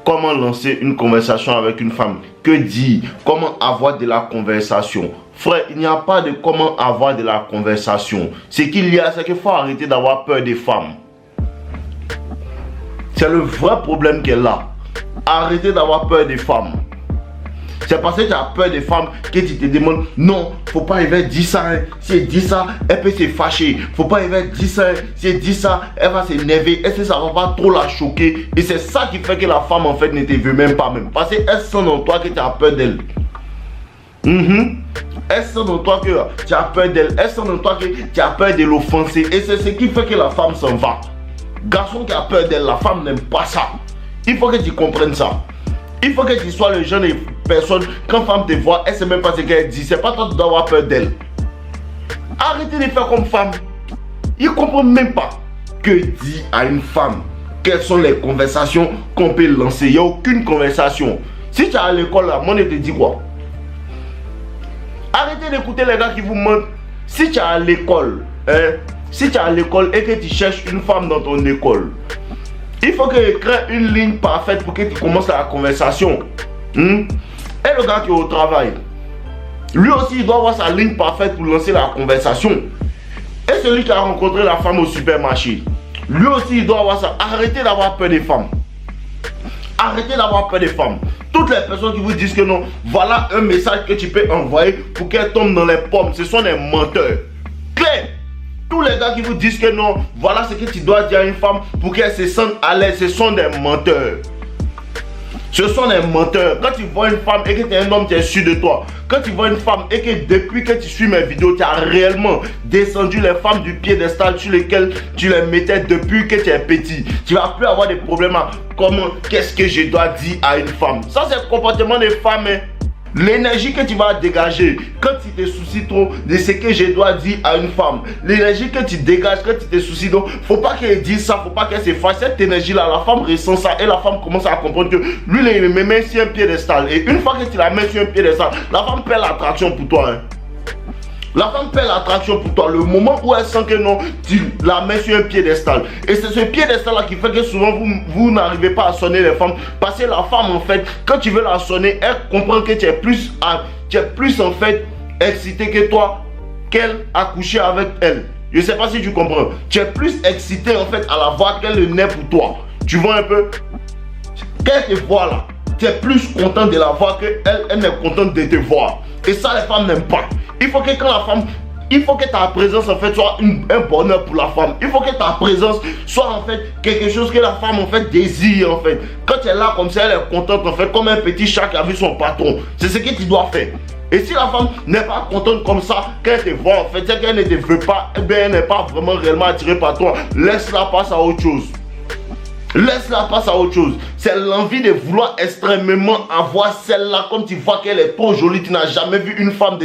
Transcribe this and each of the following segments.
comment lancer une conversation avec une femme. Que dire? Comment avoir de la conversation? Frère, il n'y a pas de comment avoir de la conversation. Ce qu'il y a, c'est qu'il faut arrêter d'avoir peur des femmes. C'est le vrai problème qu'elle a. Arrêtez d'avoir peur des femmes. C'est parce que tu as peur des femmes que tu te demandes, non, faut pas dire ça. Hein. Si elle dit ça, elle peut se fâcher. Faut pas dire ça. Hein. Si elle dit ça, elle va s'énerver. Est-ce que ça va pas trop la choquer? Et c'est ça qui fait que la femme en fait ne te veut même pas même. Parce qu'elle sent dans toi que tu as peur d'elle. Elle sent dans toi que tu as peur d'elle. Elle sent dans toi que tu as peur de l'offenser. Et c'est ce qui fait que la femme s'en va. Garçon qui a peur d'elle, la femme n'aime pas ça. Il faut que tu comprennes ça. Il faut que tu sois le genre de personne, quand femme te voit, elle ne sait même pas ce qu'elle dit. C'est pas toi qui dois avoir peur d'elle. Arrêtez de faire comme femme. Ils ne comprennent même pas. Que dit à une femme? Quelles sont les conversations qu'on peut lancer? Il n'y a aucune conversation. Si tu es à l'école, là, moi, je te dis quoi? Arrêtez d'écouter les gars qui vous mentent. Si tu es à l'école, si tu es à l'école et que tu cherches une femme dans ton école, il faut que tu crées une ligne parfaite pour que tu commences la conversation. Et le gars qui est au travail, lui aussi il doit avoir sa ligne parfaite pour lancer la conversation. Et celui qui a rencontré la femme au supermarché, lui aussi il doit avoir ça. Arrêtez d'avoir peur des femmes. Arrêtez d'avoir peur des femmes. Toutes les personnes qui vous disent que non, voilà un message que tu peux envoyer pour qu'elle tombe dans les pommes, ce sont des menteurs. Claire. Tous les gars qui vous disent que non, voilà ce que tu dois dire à une femme pour qu'elle se sente à l'aise, ce sont des menteurs. Ce sont des menteurs. Quand tu vois une femme et que tu es un homme, tu es sûr de toi. Quand tu vois une femme et que depuis que tu suis mes vidéos, tu as réellement descendu les femmes du piédestal sur lesquelles tu les mettais depuis que tu es petit. Tu ne vas plus avoir des problèmes à comment, qu'est-ce que je dois dire à une femme. Ça, c'est le comportement des femmes. Hein. L'énergie que tu vas dégager quand tu te soucies trop de ce que je dois dire à une femme. L'énergie que tu dégages quand tu te soucies trop. Faut pas qu'elle dise ça, faut pas qu'elle se fasse. Cette énergie-là, la femme ressent ça et la femme commence à comprendre que lui, il me met sur un piédestal. Et une fois que tu la mets sur un piédestal, la femme perd l'attraction pour toi. Hein. La femme perd l'attraction pour toi. Le moment où elle sent que non, tu la mets sur un piédestal. Et c'est ce piédestal-là qui fait que souvent vous n'arrivez pas à sonner les femmes. Parce que la femme, en fait, quand tu veux la sonner, elle comprend que tu es plus en fait excité que toi, qu'elle a couché avec elle. Je ne sais pas si tu comprends. Tu es plus excité en fait à la voir qu'elle le naît pour toi. Tu vois un peu? Qu'elle te voit là, tu es plus content de la voir qu'elle est contente de te voir. Et ça, les femmes n'aiment pas. Il faut que quand la femme, il faut que ta présence en fait soit un bonheur pour la femme. Il faut que ta présence soit en fait quelque chose que la femme en fait désire en fait. Quand elle est là comme ça, elle est contente en fait, comme un petit chat qui a vu son patron. C'est ce que tu dois faire. Et si la femme n'est pas contente comme ça, qu'elle te voit en fait, c'est qu'elle ne te veut pas, eh bien elle n'est pas vraiment réellement attirée par toi. Laisse-la passer à autre chose. Laisse-la passer à autre chose. C'est l'envie de vouloir extrêmement avoir celle-là. Comme tu vois qu'elle est trop jolie, tu n'as jamais vu une femme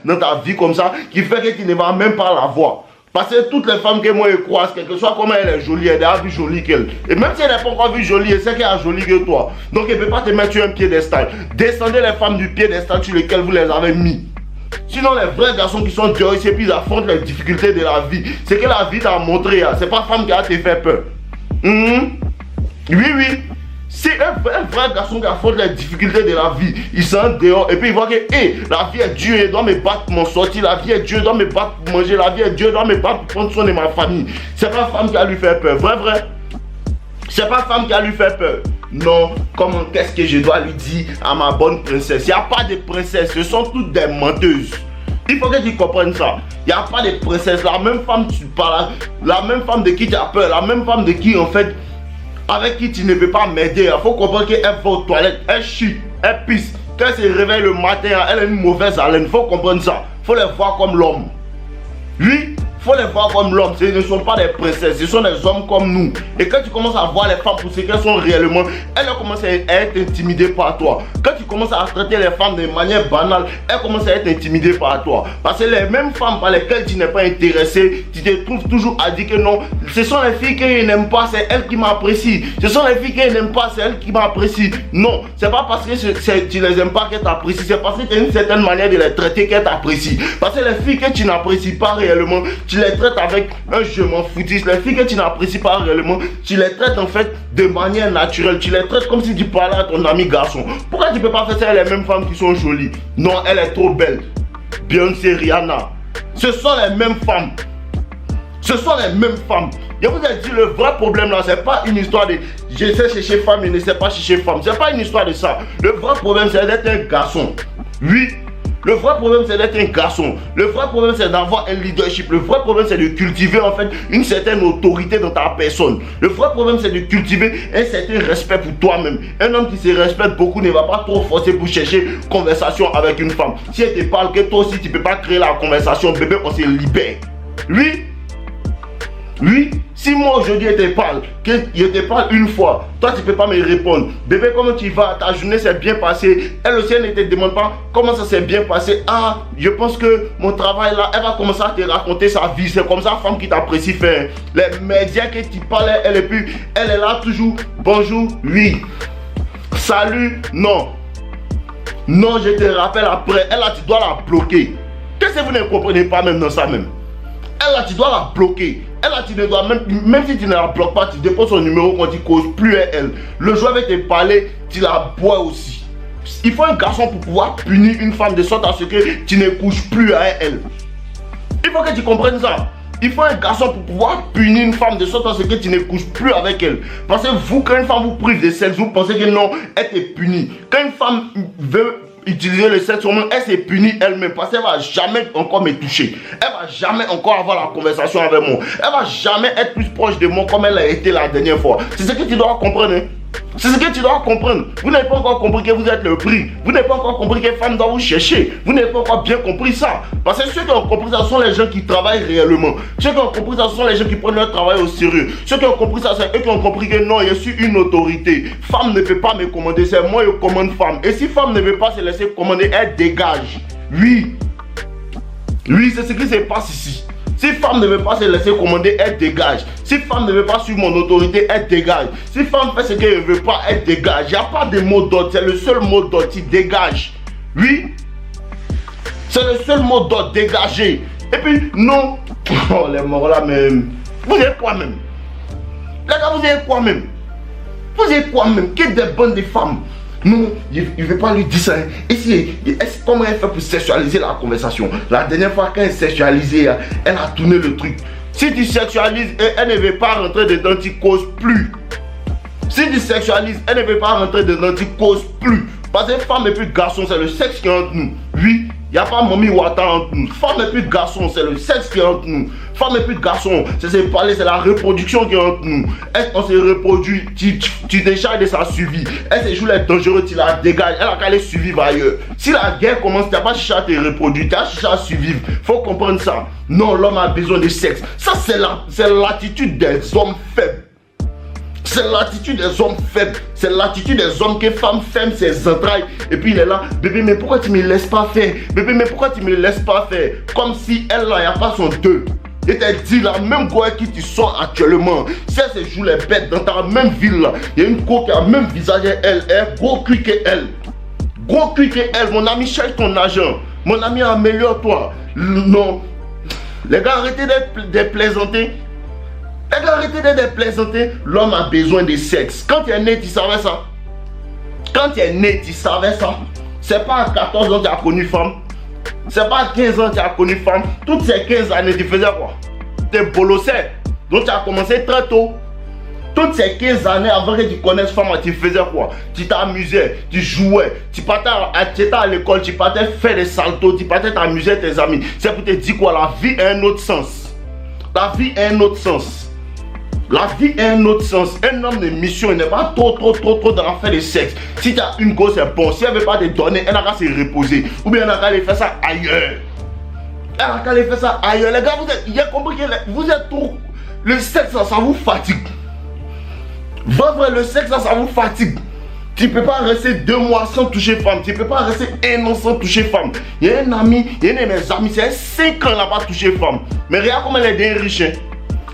dans ta vie comme ça, qui fait que tu ne vas même pas la voir. Parce que toutes les femmes que moi je croise, quelle que soit comment elle est jolie, elle est déjà plus jolie qu'elle. Et même si elle n'est pas encore vue jolie, elle sait qu'elle est jolie que toi. Donc elle ne peut pas te mettre sur un piédestal. Descendez les femmes du piédestal sur lesquelles vous les avez mis. Sinon les vrais garçons qui sont dehors ici et puis ils affrontent les difficultés de la vie. C'est que la vie t'a montré. C'est pas femme qui a te fait peur. Oui, oui. C'est un vrai garçon qui affronte les difficultés de la vie. Il s'en dehors et puis il voit que la vie est dure, il doit me battre pour m'en sortir. La vie est dure, il doit me battre pour manger. La vie est dure, il doit me battre pour prendre soin de ma famille. C'est pas femme qui a lui fait peur. Vrai. C'est pas femme qui a lui fait peur. Non, comment, qu'est-ce que je dois lui dire à ma bonne princesse? Il n'y a pas de princesse, ce sont toutes des menteuses. Il faut que tu comprennes ça. Il n'y a pas de princesse. La même femme tu parles, la même femme de qui tu as peur, la même femme de qui en fait, avec qui tu ne peux pas m'aider. Il faut comprendre qu'elle va aux toilettes, elle chie, elle pisse. Quand elle se réveille le matin, elle a une mauvaise haleine. Il faut comprendre ça. Il faut les voir comme l'homme. Lui, il faut les voir comme l'homme. Ce ne sont pas des princesses, ce sont des hommes comme nous. Et quand tu commences à voir les femmes pour ce qu'elles sont réellement, elles commencent à être intimidées par toi. Quand tu commences à traiter les femmes de manière banale, elles commencent à être intimidées par toi. Parce que les mêmes femmes par lesquelles tu n'es pas intéressé, tu te trouves toujours à dire que non, ce sont les filles qu'ils n'aiment pas, c'est elles qui m'apprécient. Ce sont les filles qu'ils n'aiment pas, c'est elles qui m'apprécient. Non, c'est pas parce que tu les aimes pas qu'elles t'apprécient, c'est parce que tu as une certaine manière de les traiter qu'elles t'apprécient. Parce que les filles que tu n'apprécies pas réellement, tu les traites avec un je m'en foutis. Les filles que tu n'apprécies pas réellement, tu les traites en fait de manière naturelle. Tu les traites comme si tu parlais à ton ami garçon. Pourquoi tu peux pas faire ça avec les mêmes femmes qui sont jolies? Non, elle est trop belle. Beyoncé, Rihanna. Ce sont les mêmes femmes. Ce sont les mêmes femmes. Je vous ai dit, le vrai problème là, c'est pas une histoire de je sais chercher femme et ne sais pas chercher femme. C'est pas une histoire de ça. Le vrai problème, c'est d'être un garçon. Oui. Le vrai problème, c'est d'être un garçon. Le vrai problème, c'est d'avoir un leadership. Le vrai problème, c'est de cultiver en fait une certaine autorité dans ta personne. Le vrai problème, c'est de cultiver un certain respect pour toi-même. Un homme qui se respecte beaucoup ne va pas trop forcer pour chercher conversation avec une femme. Si elle te parle que toi aussi, tu ne peux pas créer la conversation, bébé, on se libère. Oui. Oui, si moi aujourd'hui je te parle, que je te parle une fois, toi tu ne peux pas me répondre. Bébé, comment tu vas? Ta journée s'est bien passée. Elle aussi, elle ne te demande pas comment ça s'est bien passé. Ah, je pense que mon travail là, elle va commencer à te raconter sa vie. C'est comme ça, femme qui t'apprécie faire. Les médias que tu parles, elle est là toujours. Bonjour, oui. Salut, non. Non, je te rappelle après. Elle là, tu dois la bloquer. Qu'est-ce que vous ne comprenez pas même dans ça même? Elle là, tu dois la bloquer. Elle là, tu ne dois même si tu ne la bloques pas, tu déposes son numéro quand tu causes plus à elle. Le jour avec te parler, tu la bois aussi. Il faut un garçon pour pouvoir punir une femme de sorte à ce que tu ne couches plus à elle. Il faut que tu comprennes ça. Il faut un garçon pour pouvoir punir une femme de sorte à ce que tu ne couches plus avec elle. Parce que vous, quand une femme vous prive de sexe, vous pensez que non, elle est punie. Quand une femme veut utiliser le sexe, elle s'est punie elle-même parce qu'elle va jamais encore me toucher. Elle va jamais encore avoir la conversation avec moi. Elle va jamais être plus proche de moi comme elle a été la dernière fois. C'est ce que tu dois comprendre. Hein? C'est ce que tu dois comprendre. Vous n'avez pas encore compris que vous êtes le prix. Vous n'avez pas encore compris que femme doit vous chercher. Vous n'avez pas encore bien compris ça. Parce que ceux qui ont compris ça sont les gens qui travaillent réellement. Ceux qui ont compris ça sont les gens qui prennent leur travail au sérieux. Ceux qui ont compris ça, c'est eux qui ont compris que non, je suis une autorité. Femme ne peut pas me commander, c'est moi qui commande femme. Et si femme ne veut pas se laisser commander, elle dégage. Oui. Oui, c'est ce qui se passe ici. Si femme ne veut pas se laisser commander, elle dégage. Si femme ne veut pas suivre mon autorité, elle dégage. Si femme fait ce qu'elle ne veut pas, elle dégage. Il n'y a pas de mot d'ordre, c'est le seul mot d'ordre, tu dégages. Oui. C'est le seul mot d'ordre, dégager. Et puis, non. Oh, les morts là même. Vous êtes quoi même? Les gars, vous êtes quoi même? Vous êtes quoi même? Quelle des bonnes des femmes? Non, il ne veut pas lui dire ça. Et si, comment elle fait pour sexualiser la conversation? La dernière fois qu'elle sexualisait, elle a tourné le truc. Si tu sexualises et elle ne veut pas rentrer dedans, tu ne causes plus. Si tu sexualises, elle ne veut pas rentrer dedans, tu ne causes plus. Parce que femme et puis garçon, c'est le sexe qui est entre nous. Oui, il n'y a pas mamie Wata entre nous. Femme et puis garçon, c'est le sexe qui est entre nous. Femme et puis garçon, c'est parler, c'est la reproduction qui est entre nous. On se reproduit, tu décharges de sa suivi. Elle se joue les dangereux, tu la dégages. Elle a qu'à aller survivre ailleurs. Si la guerre commence, tu n'as pas cherché à te reproduire, tu as cherché à survivre. Il faut comprendre ça. Non, l'homme a besoin de sexe. Ça, c'est l'attitude des hommes faibles. C'est l'attitude des hommes faibles. C'est l'attitude des hommes que femme ferme ses entrailles. Et puis il est là, bébé, mais pourquoi tu me laisses pas faire? Bébé, mais pourquoi tu me laisses pas faire? Comme si elle là, il n'y a pas son deux. Et t'as dit là, même go avec qui tu sors actuellement, si elle se joue les bêtes dans ta même ville là, il y a une go qui a le même visage elle, gros cul que elle. Gros cul que elle, mon ami, cherche ton argent. Mon ami, améliore-toi. Non. Les gars, arrêtez d'être plaisantés. Les gars, arrêtez d'être plaisantés. L'homme a besoin de sexe. Quand tu es né, tu savais ça. Quand tu es né, tu savais ça. C'est pas à 14 ans que tu as connu femme. C'est pas à 15 ans que tu as connu femme. Toutes ces 15 années, tu faisais quoi? Tu bolossais. Donc tu as commencé très tôt. Toutes ces 15 années avant que tu connaisses femme, tu faisais quoi? Tu t'amusais, tu jouais, tu partais à l'école, tu partais faire des saltos, tu partais t'amuser avec tes amis. C'est pour te dire quoi? La vie a un autre sens. La vie a un autre sens. La vie a un autre sens. Un homme de mission, il n'est pas trop dans l'affaire de sexe. Si tu as une gosse, c'est bon. Si elle ne veut pas te donner, elle n'a qu'à se reposer. Ou bien elle n'a qu'à aller faire ça ailleurs. Elle n'a qu'à aller faire ça ailleurs. Les gars, il y a compris que vous êtes trop... Le sexe, ça vous fatigue. Votre le sexe, ça vous fatigue. Tu ne peux pas rester 2 mois sans toucher femme. Tu ne peux pas rester 1 an sans toucher femme. Il y a un ami, il y a un de mes amis, c'est 5 ans, il n'a pas touché femme. Mais regarde comment elle est bien riche.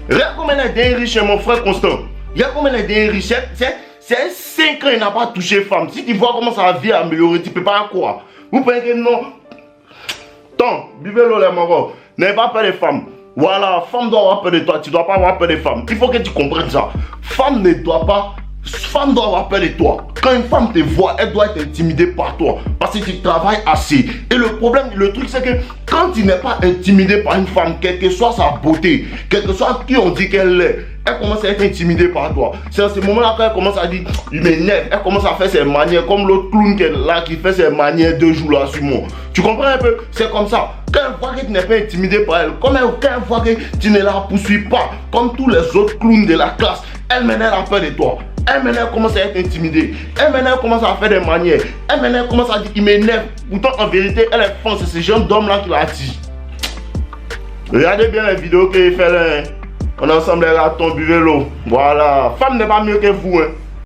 Regarde comment elle est bien riche, mon frère Constant. Regarde comment elle est bien riche. C'est 5 ans, il n'a pas touché femme. Si tu vois comment sa vie a amélioré, tu ne peux pas croire. Vous pensez que non. Tant, vivez-le les morts. N'ayez pas peur des femmes. Voilà, femme doit avoir peur de toi, tu dois pas avoir peur des femmes. Il faut que tu comprennes ça. Femme doit avoir peur de toi. Quand une femme te voit, elle doit être intimidée par toi. Parce que tu travailles assez. Et le problème, le truc, c'est que quand tu n'es pas intimidé par une femme, quelle que soit sa beauté, quel que soit qui on dit qu'elle est, elle commence à être intimidée par toi. C'est à ce moment-là qu'elle commence à dire, il m'énerve. Elle commence à faire ses manières, comme l'autre clown là qui fait ses manières 2 jours là sur moi. Tu comprends un peu? C'est comme ça. Quand elle voit que tu n'es pas intimidé par elle, quand elle voit que tu ne la poursuis pas, comme tous les autres clowns de la classe, elle a peur de toi. Elle commence à être intimidée. Elle commence à faire des manières. Elle commence à dire, il m'énerve. Pourtant, en vérité, elle est fan. C'est ce genre d'homme là qui l'a dit. Regardez bien les vidéos qu'il fait là. On est ensemble les ratons, buvez l'eau. Voilà. Femme n'est pas mieux que vous. Hein.